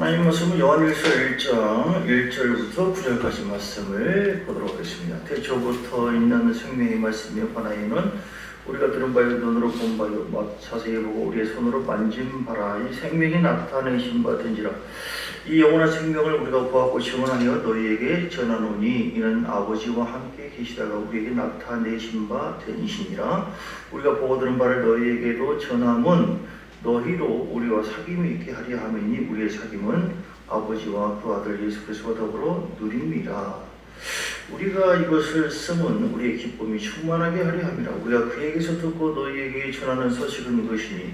하나님 말씀은 요한일서 1장 1절부터 9절까지 말씀을 보도록 하겠습니다. 태초부터 있는 생명의 말씀이 하나님은 우리가 들은 바요 눈으로 본 바요 자세히 보고 우리의 손으로 만진 바라. 이 생명이 나타내신 바 된지라. 이 영원한 생명을 우리가 보았고 증언하여 너희에게 전하노니 이는 아버지와 함께 계시다가 우리에게 나타내신 바 되니시니라. 우리가 보고 들은 바를 너희에게도 전함은 너희로 우리와 사귐이 있게 하려 함이니 우리의 사귐은 아버지와 그 아들 예수 그리스도와 더불어 누림이라. 우리가 이것을 쓰면 우리의 기쁨이 충만하게 하려 함이라. 우리가 그에게서 듣고 너희에게 전하는 소식은 이것이니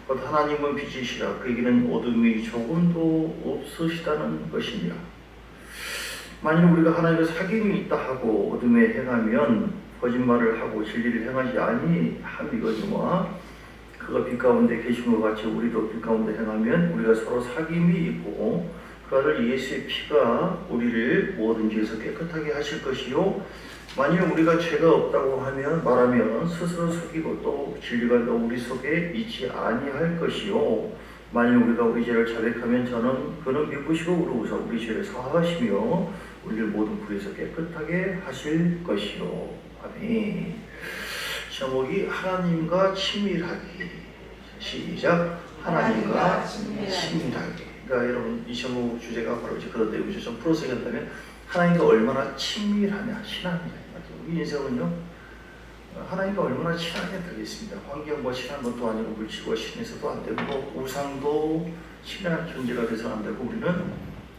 곧 하나님은 빛이시라. 그에게는 어둠이 조금도 없으시다는 것이니라. 만일 우리가 하나님과 사귐이 있다 하고 어둠에 행하면 거짓말을 하고 진리를 행하지 아니함이거니와 그가 빛 가운데 계신 것 같이 우리도 빛 가운데 행하면 우리가 서로 사귐이 있고 그 아들 예수의 피가 우리를 모든 죄에서 깨끗하게 하실 것이요 만일 우리가 죄가 없다고 말하면 스스로 속이고 또 진리가 우리 속에 있지 아니할 것이요 만일 우리가 우리 죄를 자백하면 그는 미쁘시고 의로우사 우리 죄를 사하시며 우리를 모든 불에서 깨끗하게 하실 것이요. 아멘. 제목이 하나님과 친밀하기. 시작. 하나님과 친밀하기. 그러니까 여러분 이 제목 주제가 바로 이제 그런 내용이죠. 좀 풀어서 얘기한다면 하나님과 얼마나 친밀하냐, 친하냐. 우리 인생은요 하나님과 얼마나 친하게 되겠습니다. 환경과 친한 것도 아니고 물질과 친해서도 안 되고 우상도 친한 존재가 돼서는 안 되고 우리는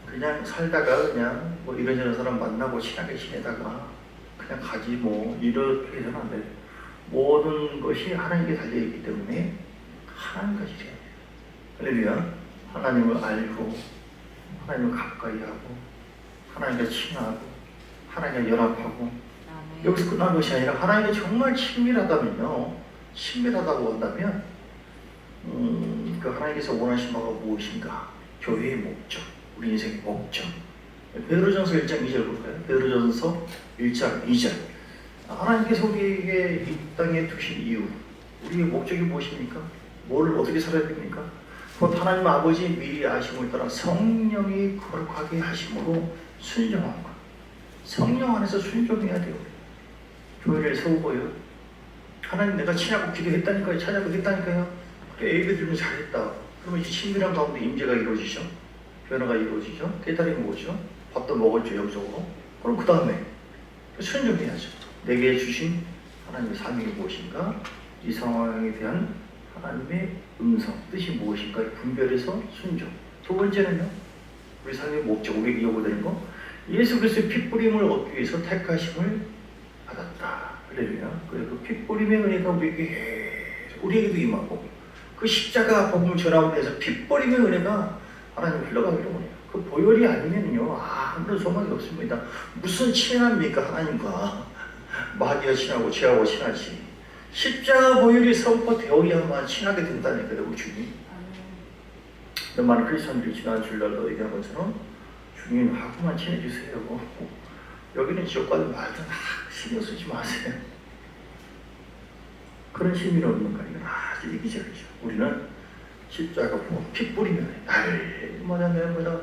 그냥 살다가 그냥 뭐 이런저런 사람 만나고 친하게 지내다가 그냥 가지 뭐 이렇게 해서는 안 돼요. 모든 것이 하나님께 달려있기 때문에 하나님까지 해야 돼요. 할렐루야. 하나님을 알고 하나님을 가까이 하고 하나님과 친하고 하나님과 연합하고 여기서 끝난 것이 아니라 하나님과 정말 친밀하다면요 친밀하다고 한다면 그 하나님께서 원하신 바가 무엇인가? 교회의 목적, 우리 인생의 목적. 베드로전서 1장 2절 볼까요? 베드로전서 1장 2절. 하나님께서 우리에게 이 땅에 두신 이유, 우리의 목적이 무엇입니까? 뭘 어떻게 살아야 됩니까? 곧 하나님 아버지 미리 아심을 따라 성령이 거룩하게 하심으로 순종한 것. 성령 안에서 순종해야 돼요. 교회를 세우고요. 하나님 내가 친하고 기도했다니까요. 찾아뵙겠다니까요. 그래 예배 드리면 잘했다. 그러면 이제 친밀한 가운데 임재가 이루어지죠. 변화가 이루어지죠. 깨달음이 오죠. 밥도 먹었죠. 영적으로. 그럼 그 다음에 순종해야죠. 내게 주신 하나님의 사명이 무엇인가? 이 상황에 대한 하나님의 음성, 뜻이 무엇인가? 분별해서 순종. 두 번째는요. 우리 삶의 목적, 우리에게 요구되는 거. 예수 그리스도의 핏뿌림을 얻기 위해서 택하심을 받았다. 할렐루야. 그래서 그 핏뿌림의 은혜가 우리에게도 임하고 그 십자가 복음을 전하고 해서 핏뿌림의 은혜가 하나님 흘러가기로 원해요. 그 보혈이 아니면요 아무런 소망이 없습니다. 무슨 친합니까 하나님과? 마귀와 친하고 죄하고 친하지. 십자가 보혈이 선포되어야만 친하게 된다니까요 우리 주님. 많은 크리스천들이 지난 주일날도 얘기한 것처럼 주님하고만 친해주세요. 여기는 지옥 가는 말도 신경 쓰지 마세요. 그런 힘이 없는가? 이건 아주 이기적이죠. 우리는 십자가 보고 피 뿌리면 날마다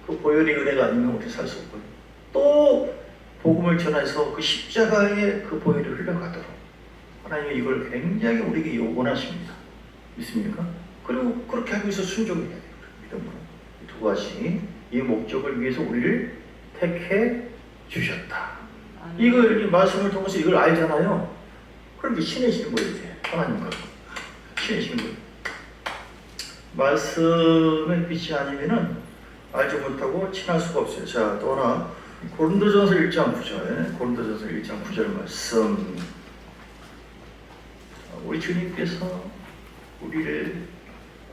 그 보혈의 은혜가 아니면 우리 살 수 없고요. 또 복음을 전해서 그 십자가에 그 보혈이 흘러가도록 하나님이 이걸 굉장히 우리에게 원하십니다. 믿습니까? 그리고 그렇게 하기 위해서 순종해야 돼요. 믿음으로. 두 가지 이 목적을 위해서 우리를 택해 주셨다. 이걸 이 말씀을 통해서 이걸 알잖아요. 그렇게 친해지는 거예요. 이제 하나님과 친해지는 거예요. 말씀의 빛이 아니면은 알지 못하고 친할 수가 없어요. 자, 또 하나 고린도전서 1장 9절, 고린도전서 1장 9절 말씀. 우리 주님께서 우리를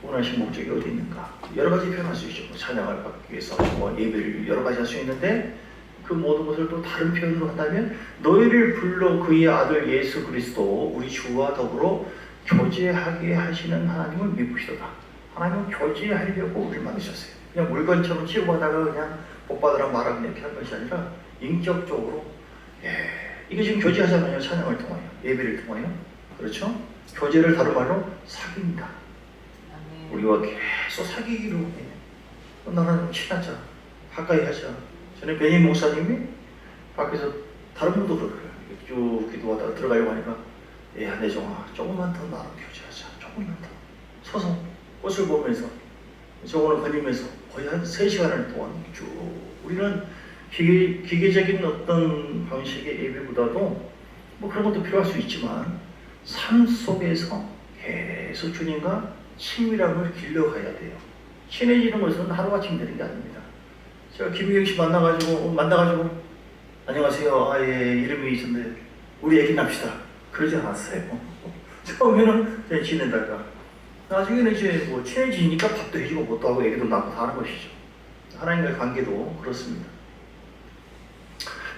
원하신 목적이 어디 있는가? 여러 가지 표현할 수 있죠. 찬양을 받기 위해서 예배를 여러 가지 할 수 있는데 그 모든 것을 또 다른 표현으로 한다면 너희를 불러 그의 아들 예수 그리스도 우리 주와 더불어 교제하게 하시는 하나님을 믿으시도다. 하나님은 교제하려고 우리를 만드셨어요. 그냥 물건처럼 치고하다가 그냥 복 받으라 말하고 이렇게 한 것이 아니라 인격적으로 이게 지금 교제하잖아요. 찬양을 통하여 예배를 통하여 그렇죠? 교제를 다른 말로 사귄다. 우리와 계속 사귀기로 해요. 나랑 좀 친하자, 가까이 하자. 전에 베니 목사님이 밖에서 다른 분도 그러더라고요. 쭉 기도하다가 들어가려고 하니까 야 내종아 조금만 더 나랑 교제하자. 조금만 더 서서 꽃을 보면서 저거는 걸리면서 거의 한 3시간을 동안 쭉 우리는 기계적인 어떤 방식의 예배보다도 뭐 그런 것도 필요할 수 있지만 삶 속에서 계속 주님과 친밀함을 길러가야 돼요. 친해지는 것은 하루아침 되는 게 아닙니다. 제가 김유경 씨 만나가지고 안녕하세요. 예, 이름이 있었는데 우리 얘기 납시다. 그러지 않았어요. 처음에는 그냥 지내다가 나중에는 이제 뭐 친해지니까 밥도 해주고 뭣도 하고 얘기도 나고 다 하는 것이죠. 하나님과의 관계도 그렇습니다.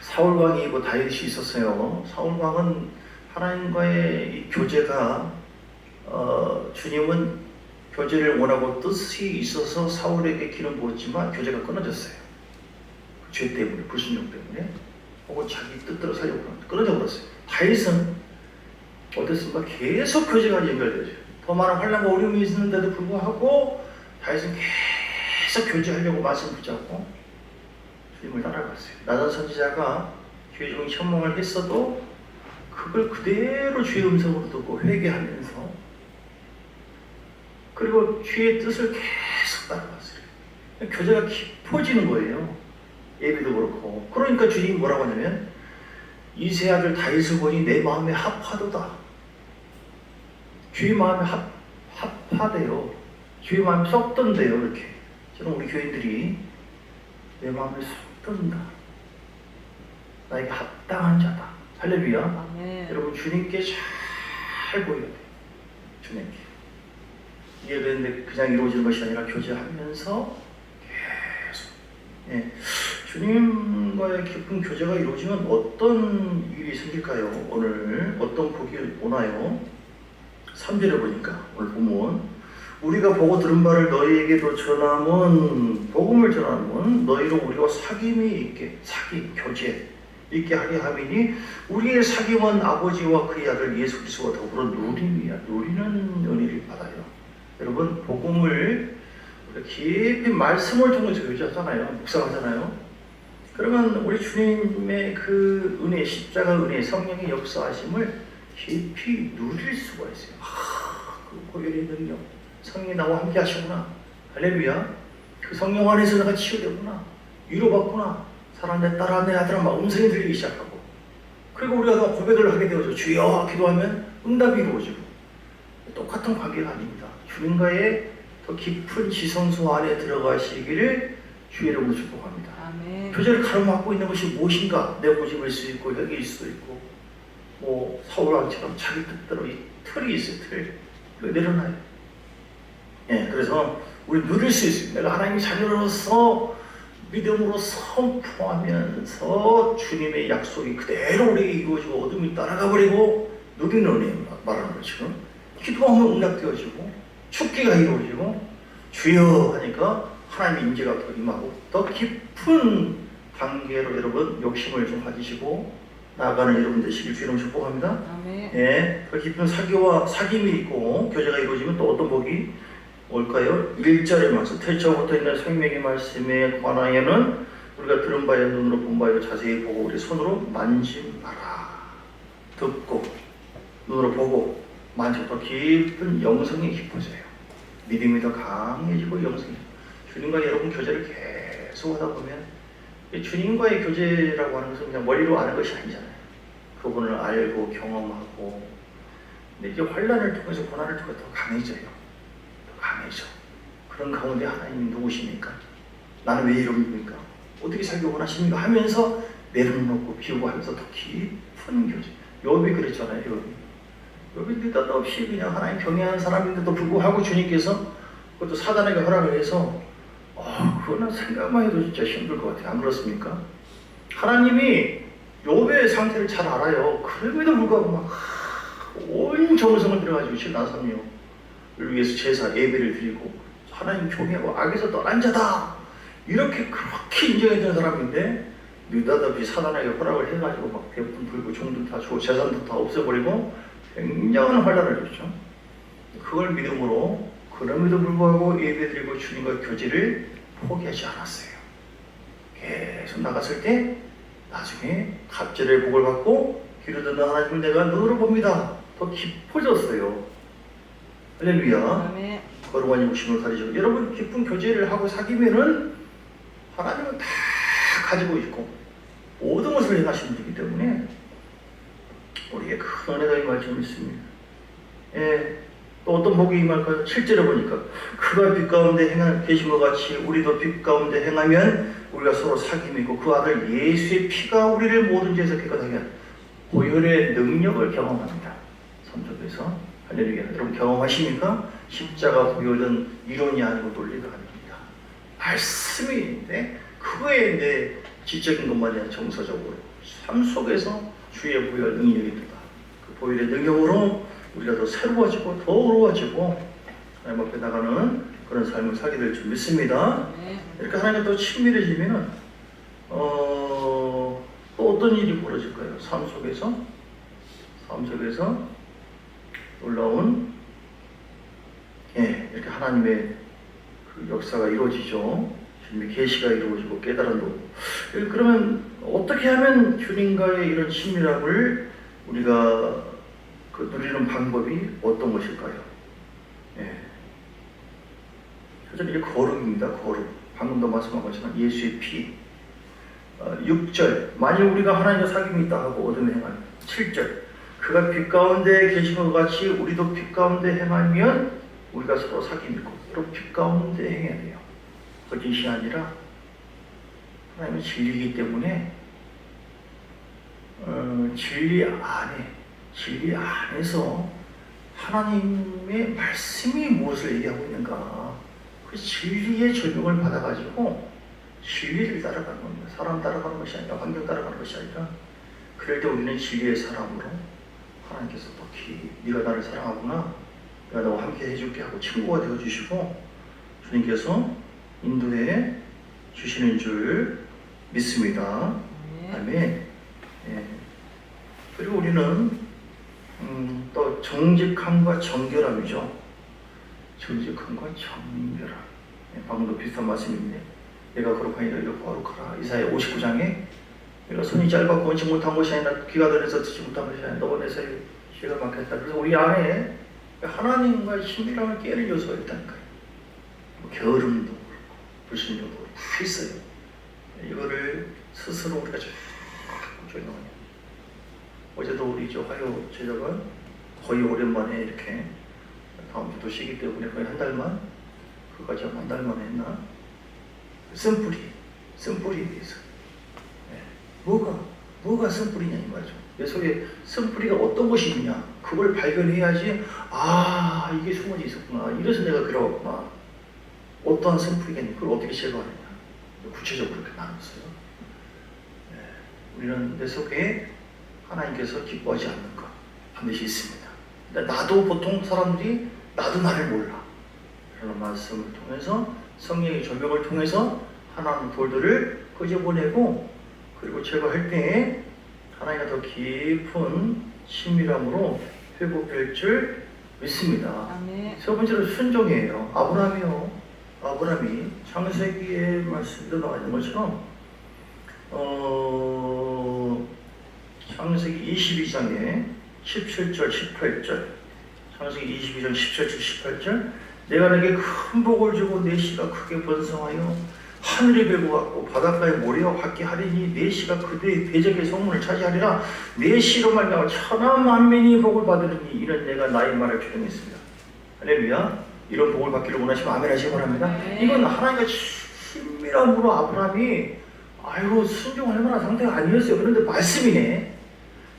사울왕이 뭐 다윗이 있었어요. 사울왕은 하나님과의 이 교제가 주님은 교제를 원하고 뜻이 있어서 사울에게 기름 부었지만 교제가 끊어졌어요. 죄 때문에, 불순종 때문에, 혹은 자기 뜻대로 살려고 끊어져 버렸어요. 다윗은 어땠습니까? 계속 교제가 연결되죠. 더 많은 환난과 어려움이 있는데도 불구하고 다윗은 계속 교제하려고 말씀 붙잡고 주님을 따라갔어요. 나단 선지자가 주의 종이 천명을 했어도 그걸 그대로 주의 음성으로 듣고 회개하면서 그리고 주의 뜻을 계속 따라갔어요. 교제가 깊어지는 거예요. 예배도 그렇고. 그러니까 주님이 뭐라고 하냐면 이세 아들 다윗을 보니 내 마음에 합하도다. 주의 마음에 합하대요. 주의 마음에 쏙 든대요. 이렇게 저는 우리 교인들이 내 마음에 쏙 든다. 나에게 합당한 자다. 할렐루야. 아멘. 여러분 주님께 잘 보여야 돼요. 주님께. 이게 그런데 그냥 이루어지는 것이 아니라 교제하면서 계속 주님과의 깊은 교제가 이루어지면 어떤 일이 생길까요? 오늘 어떤 복이 오나요? 3절에 보니까 오늘 보면 우리가 보고 들은 바를 너희에게도 전함은 복음을 전함은 너희로 우리와 사귐이 있게 교제 있게 하려 함이니 우리의 사귐은 아버지와 그의 아들 예수 그리스도와 더불어 누리는 은혜를 받아요. 여러분 복음을 깊이 말씀을 통해서 교제하잖아요. 묵상하잖아요. 그러면 우리 주님의 그 은혜, 십자가 은혜, 성령의 역사하심을 깊이 누릴 수가 있어요. 그 고열의 능력, 성령이 나와 함께 하시구나. 할렐루야. 그 성령 안에서 내가 치유되구나. 위로받구나. 사랑 내 딸아 내 아들아 막 음성이 들리기 시작하고 그리고 우리가 고백을 하게 되어서 주여 기도하면 응답이 이루어지고 똑같은 관계가 아닙니다. 주님과의 더 깊은 지성소 안에 들어가시기를 주의 이름으로 축복합니다. 아멘. 교제를 가로막고 있는 것이 무엇인가? 내 고집일 수 있고 여기일 수도 있고 뭐 사울왕처럼 자기 뜻대로 이 틀이 있어요. 틀 내려놔요. 그래서 우리 누릴 수 있습니다. 내가 하나님의 자녀로서 믿음으로 선포하면서 주님의 약속이 그대로 우리에게 이루어지고 어둠이 따라가 버리고 누리는 은혜 말하는 거죠. 기도하면 응답되어지고 축기가 이루어지고 주여 하니까 하나님의 임재가 더 임하고 더 깊은 관계로 여러분 욕심을 좀 가지시고 나아가는 여러분 되시길 주님 축복합니다. 아멘. 더 깊은 사귐이 있고 교제가 이루어지면 또 어떤 복이 올까요? 1절의 말씀 태초부터 있는 생명의 말씀에 관하여는 우리가 들은 바에 눈으로 본 바에 자세히 보고 우리 손으로 만짐하라. 듣고 눈으로 보고 만지고 더 깊은 영성이 깊어져요. 믿음이 더 강해지고 영성이 주님과 여러분 교제를 계속 하다 보면 주님과의 교제라고 하는 것은 그냥 머리로 아는 것이 아니잖아요. 그분을 알고 경험하고 근데 이제 환란을 통해서 고난을 통해서 더 강해져요. 강해져. 그런 가운데 하나님이 누구십니까? 나는 왜 이럽니까? 어떻게 살기 원하십니까? 하면서 내려놓고 비우고 하면서 더 깊은 교제. 욥이 그랬잖아요. 욥이 느닷없이 그냥 하나님 경외하는 사람인데도 불구하고 주님께서 그것도 사단에게 허락을 해서 그거는 생각만 해도 진짜 힘들 것 같아요. 안 그렇습니까? 하나님이 욥의 상태를 잘 알아요. 그럼에도 불구하고 막 온 정성을 들여가지고 신나섬요 위해서 제사 예배를 드리고 하나님 경외하고 악에서 떠난 자다 이렇게 그렇게 인정했던 사람인데 느닷없이 사단에게 허락을 해가지고 막 대부분 불고 종들 다 주고 재산도 다 없애버리고 굉장한 환란을 줬죠. 그걸 믿음으로 그럼에도 불구하고 예배드리고 주님과 교제를 포기하지 않았어요. 계속 나갔을 때 나중에 갑절의 복을 받고 귀로 듣는 하나님을 내가 눈으로 봅니다. 더 깊어졌어요. 할렐루야. 아멘. 거룩한 욕심을 가지고 여러분 깊은 교제를 하고 사귀면은 하나님은 다 가지고 있고 모든 것을 행하시는 분이기 때문에 우리에게 큰 은혜가 임할 줄 믿습니다. 또 어떤 복이 임할까요? 실제로 보니까 그가 빛 가운데 계신 것 같이 우리도 빛 가운데 행하면 우리가 서로 사귐이고 그 아들 예수의 피가 우리를 모든 죄에서 깨끗하게 하는 보혈의 능력을 경험합니다. 성적에서 할렐루야. 여러분 경험하십니까? 십자가 보혈은 이론이 아니고 논리가 아닙니다. 말씀이 있는데 그거에 내 지적인 것만이 아니라 정서적으로 삶 속에서 주의 보혈 능력이 있다. 그 보혈의 능력으로 우리가 더 새로워지고 더 어려워지고 하나님 앞에 나가는 그런 삶을 살게 될 줄 믿습니다. 이렇게 하나님과 또 친밀해지면은 또 어떤 일이 벌어질까요? 삶 속에서 놀라운 이렇게 하나님의 그 역사가 이루어지죠. 주님의 계시가 이루어지고 깨달음도. 그러면 어떻게 하면 주님과의 이런 친밀함을 우리가 누리는 방법이 어떤 것일까요? 첫째는 이제 거룩입니다. 거룩. 방금도 말씀한 것처럼 예수의 피. 6절. 만일 우리가 하나님과 사귐이 있다 하고 어둠에 행하면. 7절. 그가 빛 가운데 계신 것 같이 우리도 빛 가운데 행하면 우리가 서로 사귐이 있고 여러분 빛 가운데 행해야 돼요. 거짓이 아니라 하나님은 진리이기 때문에 진리 안에서 하나님의 말씀이 무엇을 얘기하고 있는가 그 진리의 조명을 받아가지고 진리를 따라가는 겁니다. 사람 따라가는 것이 아니라 환경 따라가는 것이 아니라 그럴 때 우리는 진리의 사람으로 하나님께서 또 네가 나를 사랑하구나 내가 너와 함께 해줄게 하고 친구가 되어주시고 주님께서 인도해 주시는 줄 믿습니다. 아멘. 그리고 우리는 또 정직함과 정결함이죠. 정직함과 정결함. 방금도 비슷한 말씀인데 내가 거룩하니 너희도 거룩하라. 이사야 59장에 내가 손이 짧았고 원치 못한 것이 아니라 귀가 들어서 듣지 못한 것이 아니라 너가 내 사이에 죄가 많겠다. 그래서 우리 안에 하나님과의 친밀함을 깨는 요소가 있다니까요. 게으름도 그렇고 불신료도 그렇고 다 있어요. 이거를 스스로 우리가 자꾸 조용하냐. 어제도 우리 화요 제자가 거의 오랜만에 이렇게 다음 주도 쉬기 때문에 거의 한 달만 그까지 한 달 만에 했나? 쓴뿌리에 대해서 뭐가 쓴뿌리냐 이 말이죠. 내 속에 쓴뿌리가 어떤 것이 있냐 그걸 발견해야지 이게 숨어져 있었구나 이래서 내가 그러웠구나 어떠한 쓴뿌리가 있냐 그걸 어떻게 제거하느냐 구체적으로 그렇게 나눴어요. 우리는 내 속에 하나님께서 기뻐하지 않는 것 반드시 있습니다. 근데 나도 보통 사람들이 나도 나를 몰라 그런 말씀을 통해서 성령의 조명을 통해서 하나님 돌들을 끄집어내고 그리고 제거할 때에 하나님과 더 깊은 친밀함으로 회복될 줄 믿습니다. 아멘. 세 번째로 순종이에요. 아브라함이 창세기의 말씀도 나와 있는 것처럼 창세기 22장에 17절 18절 창세기 22장 17절 18절 내가 내게 큰 복을 주고 내 씨가 크게 번성하여 하늘의 별 같고 바닷가의 모래와 같게 하리니 내 씨가 그대의 대적의 성문을 차지하리라 내 씨로 말미암아 천하 만민이 복을 받으리니 이런 내가 나의 말을 주장했습니다. 할렐루야. 이런 복을 받기를 원하시면 아멘 하시기 바랍니다. 이건 하나님과 친밀함으로 아브라함이 순종할 만한 상태가 아니었어요. 그런데 말씀이네.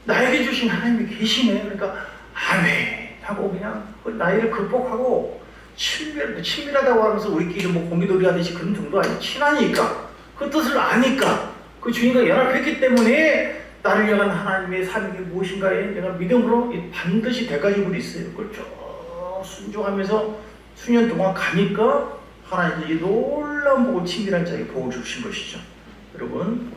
나에게 주신 하나님이 계시네. 그러니까 아멘 하고 그냥 그 나이를 극복하고 친밀하다고 하면서 우리끼리 공기놀이 하듯이 그런 정도 아니에요. 친하니까 그 뜻을 아니까 그 주님과 연합했기 때문에 나를 향한 하나님의 사명이 무엇인가에 내가 믿음으로 반드시 대가지고 있어요. 그걸 쭉 순종하면서 수년 동안 가니까 하나님이 놀라운 복을 친밀한 자에게 복을 주신 것이죠. 여러분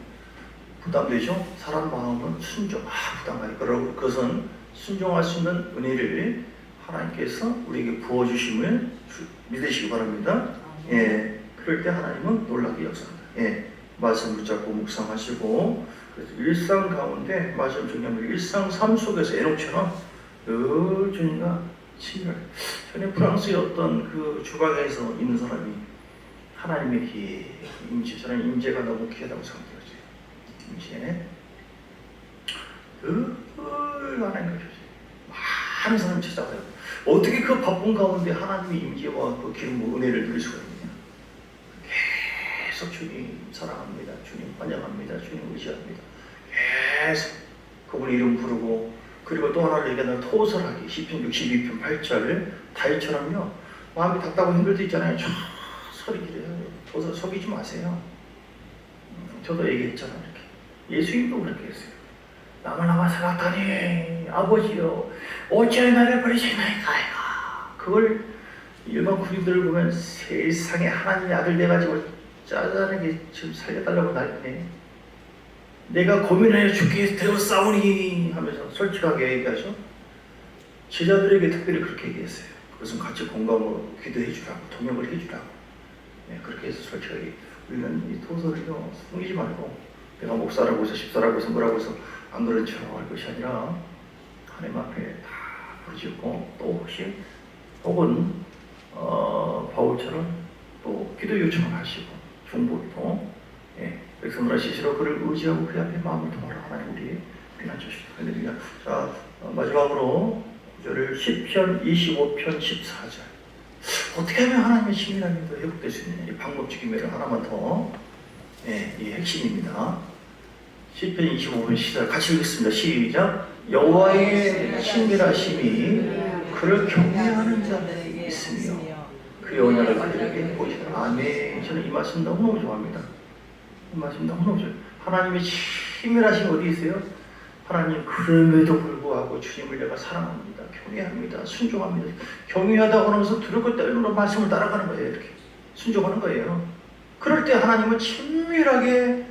부담되죠? 사람 마음은 부담가요. 그러고 그것은 순종할 수 있는 은혜를 하나님께서 우리에게 부어주심을 믿으시기 바랍니다. 그럴 때 하나님은 놀랍게 역사합니다. 예, 말씀 붙잡고 묵상하시고, 그래서 일상 가운데 말씀 중요합니다. 일상 삶 속에서 에녹처럼 늘 주님과 친밀하게. 전에 프랑스의 어떤 그 주방에서 있는 사람이 하나님의 임재, 저는 임재가 너무 귀하다고 생각해요. 임재. 늘 하나님을 주세요. 많은 사람이 찾아가요. 어떻게 그 바쁜 가운데 하나님의 임재와 그 기름, 은혜를 누릴 수가 있느냐? 계속 주님 사랑합니다. 주님 환영합니다. 주님 의지합니다. 계속 그분 이름 부르고, 그리고 또 하나를 얘기하면 토설하기. 시편 62편 8절 다윗처럼요, 마음이 답답하고 힘들 때 있잖아요. 저 소리 지르요. 토설 속이지 마세요. 저도 얘기했잖아요. 이렇게 예수님도 그렇게 했어요. 남을 남아 살았다니 아버지요 어찌하여 나를 버리시나이까. 그걸 일반 군인들을 보면 세상에 하나님의 아들 돼가지고 짜잘하게 지금 살려달라고 난리네. 내가 고민하여 죽게 되어 싸우니 하면서 솔직하게 얘기하죠. 제자들에게 특별히 그렇게 얘기했어요. 그것은 같이 공감으로 기도해 주라고, 동역을 해 주라고. 네, 그렇게 해서 솔직하게 우리는 이 토설을요 숨기지 말고, 내가 목사라고 해서 집사라고 해서 뭐라고 해서 안 그런 척 할 것이 아니라 하나님 앞에 다 부르짖고, 또 혹시 혹은 바울처럼 또 기도 요청을 하시고 중보도, 예, 백성들아 시시로 그를 의지하고 그 앞에 마음을 통하라. 하나님 우리 비난 주시옵소서. 할렐루야. 자, 마지막으로 구절을 시편 25편 14절. 어떻게 하면 하나님의 친밀함이 더 회복될 수 있느냐? 이 방법적인 매를 하나만 더, 예, 이 핵심입니다. 시편 25편 14절 같이 읽겠습니다. 시작. 여호와의 친밀하심이 그를 경외하는 자들에게 있으며 그의 언약을 그들에게 보이시라. 아멘. 저는 이 말씀 너무너무 좋아합니다. 이 말씀 너무너무 좋아요. 하나님의 친밀하심이 어디 있어요? 하나님 그럼에도 불구하고 주님을 내가 사랑합니다. 경외합니다. 순종합니다. 경외하다고 하면서 두렵고 떨므로 말씀을 따라가는 거예요. 이렇게 순종하는 거예요. 그럴 때 하나님은 친밀하게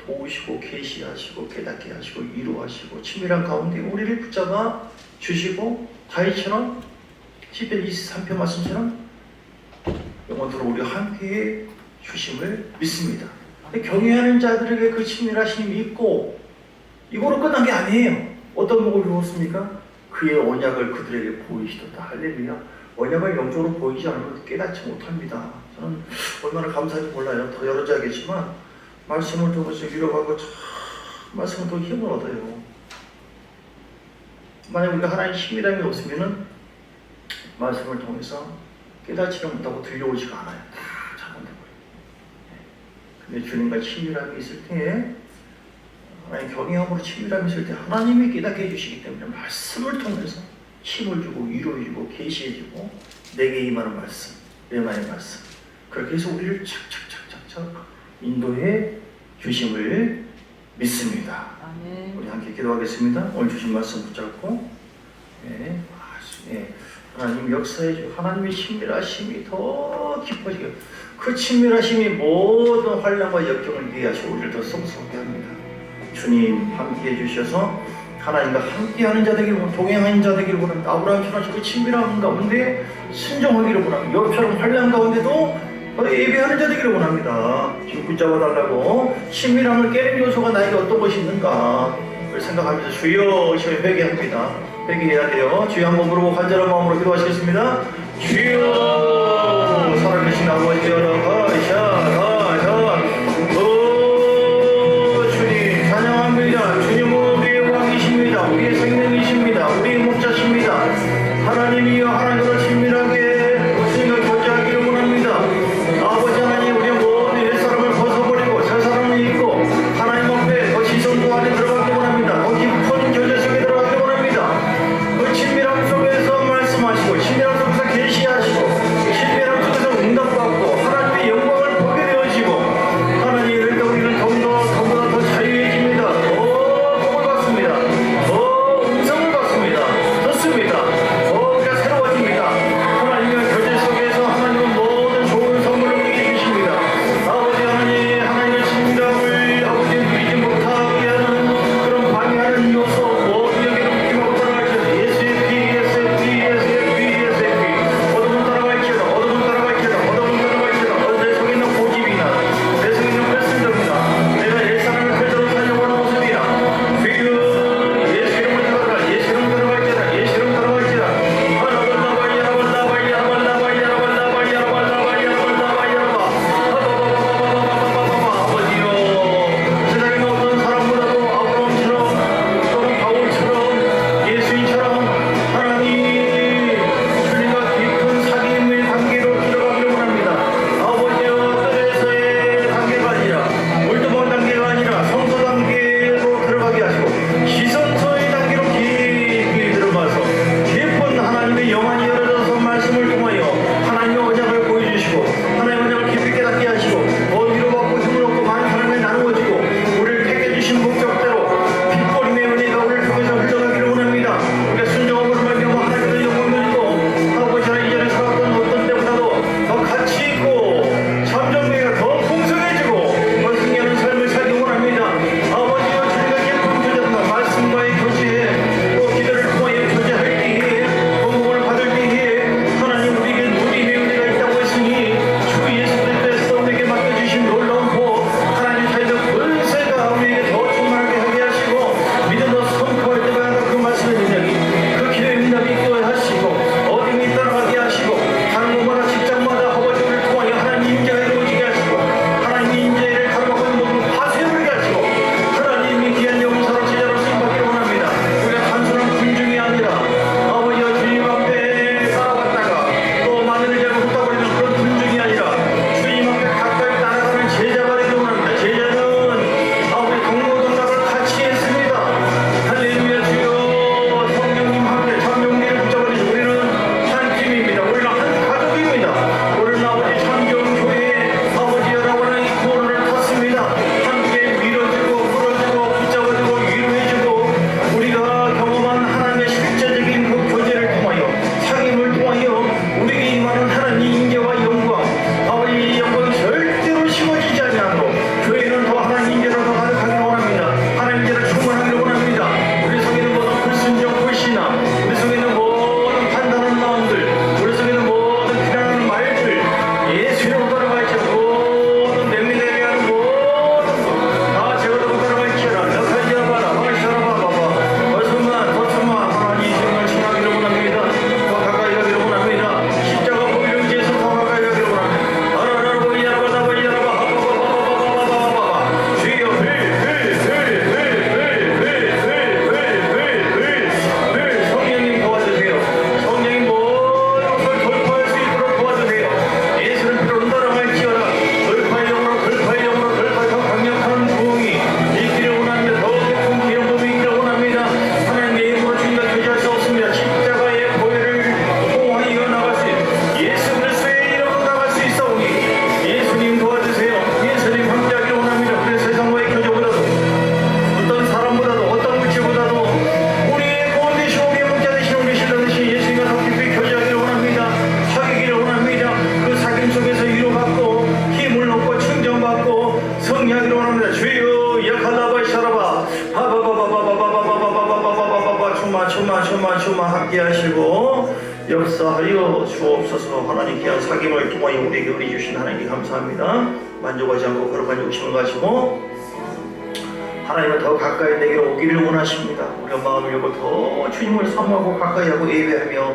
도우시고 계시하시고 깨닫게 하시고 위로하시고 친밀한 가운데 우리를 붙잡아 주시고, 다윗처럼 시편 23편 말씀처럼 영원토록 우리와 함께 주심을 믿습니다. 경외하는 자들에게 그 친밀하심이 있고, 이거로 끝난 게 아니에요. 어떤 목을 주었습니까? 그의 언약을 그들에게 보이시도다. 할렐루야. 언약을 영적으로 보이지 않으면 깨닫지 못합니다. 저는 얼마나 감사한지 몰라요. 더 여러 자겠지만 말씀을 통해서 위로하고 말씀을 통해 힘을 얻어요. 만약 우리가 하나님의 친밀함이 없으면은 말씀을 통해서 깨닫지를 못하고 들려오지가 않아요. 다 잘못해버려요. 근데 주님과 친밀함이 있을 때, 하나님 경외함으로 친밀함이 있을 때 하나님이 깨닫게 해주시기 때문에 말씀을 통해서 힘을 주고 위로해주고 계시해주고 내게 임하는 말씀, 레마의 말씀, 그렇게 해서 우리를 착착착착착 인도해 주심을 믿습니다. 아멘. 우리 함께 기도하겠습니다. 오늘 주신 말씀 붙잡고, 예, 예, 하나님 역사해 주 하나님의 친밀하심이 더 깊어지게, 그 친밀하심이 모든 환난과 역경을 이해하시고 우리를 더 성스럽게 합니다. 주님 함께해 주셔서 하나님과 함께하는 자 되기를 원합니다. 동행하는 자 되기를 원합니다. 아브라함처럼 그 친밀한 가운데 순종하기를 원합니다. 욥처럼 환난 가운데도 예배하는 자 되기를 원합니다. 지금 붙잡아 달라고. 친밀함을 깨는 요소가 나에게 어떤 것이 있는가 를 생각하면서 주여 시험에 회개합니다. 회개해야 돼요. 주여 한번 부르고 간절한 마음으로 기도하시겠습니다. 주여 살아계신 아버지 여러분, 주님 찬양합니다. 주님은 우리의 왕이십니다. 우리의 생명이십니다. 우리의 목자십니다. 하나님이여 하나님으로 친밀하게 우리가 교제하기를 원합니다. 아버지 하나님, 우리의 모든 옛사람을 벗어버리고 새 사람을 입고 하나님 앞에 더 지성도 안에 들어가기 원합니다. 더 깊은 교제 속에 들어가기 원합니다. 그 친밀함 속에서 말씀하시고 친밀함 속에서 계시하시고 역사하여 주옵소서. 하나님 귀한 사귐을 통하여 우리에게 은혜 주신 하나님께 감사합니다. 만족하지 않고 거룩한 욕심을 가지고 하나님은 더 가까이 내게로 오기를 원하십니다. 우리가 마음을 열고 더 주님을 사모하고 가까이하고 예배하며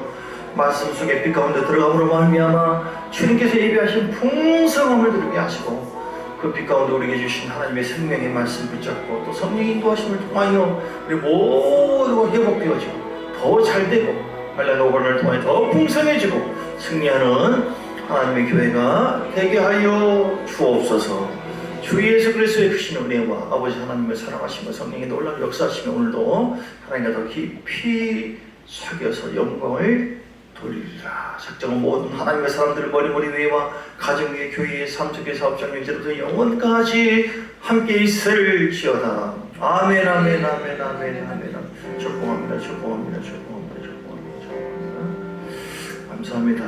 말씀 속에 빛 가운데 들어감으로 말미암아 주님께서 예배하신 풍성함을 누리게 하시고 그 빛 가운데 우리에게 주신 하나님의 생명의 말씀 붙잡고 또 성령의 인도하심을 통하여 우리 모두가 회복되어지고 더 잘되고 말라노건을 통해 더 풍성해지고 승리하는 하나님의 교회가 되게 하여 주옵소서. 주 예수 그리스도의 크신 은혜와 아버지 하나님의 사랑하심과 성령의 놀라운 역사하시며 오늘도 하나님과 더 깊이 속여서 영광을 돌리리라. 작정한 모든 하나님의 사람들을 머리머리 위에와 가정 위에 교회의 삼척의 사업장 영제로부터 영원까지 함께 있을지어다. 아멘 아멘 아멘 아멘 아멘. 축복합니다 축복합니다 축복합니다 축복합니다 축복합니다. 감사합니다.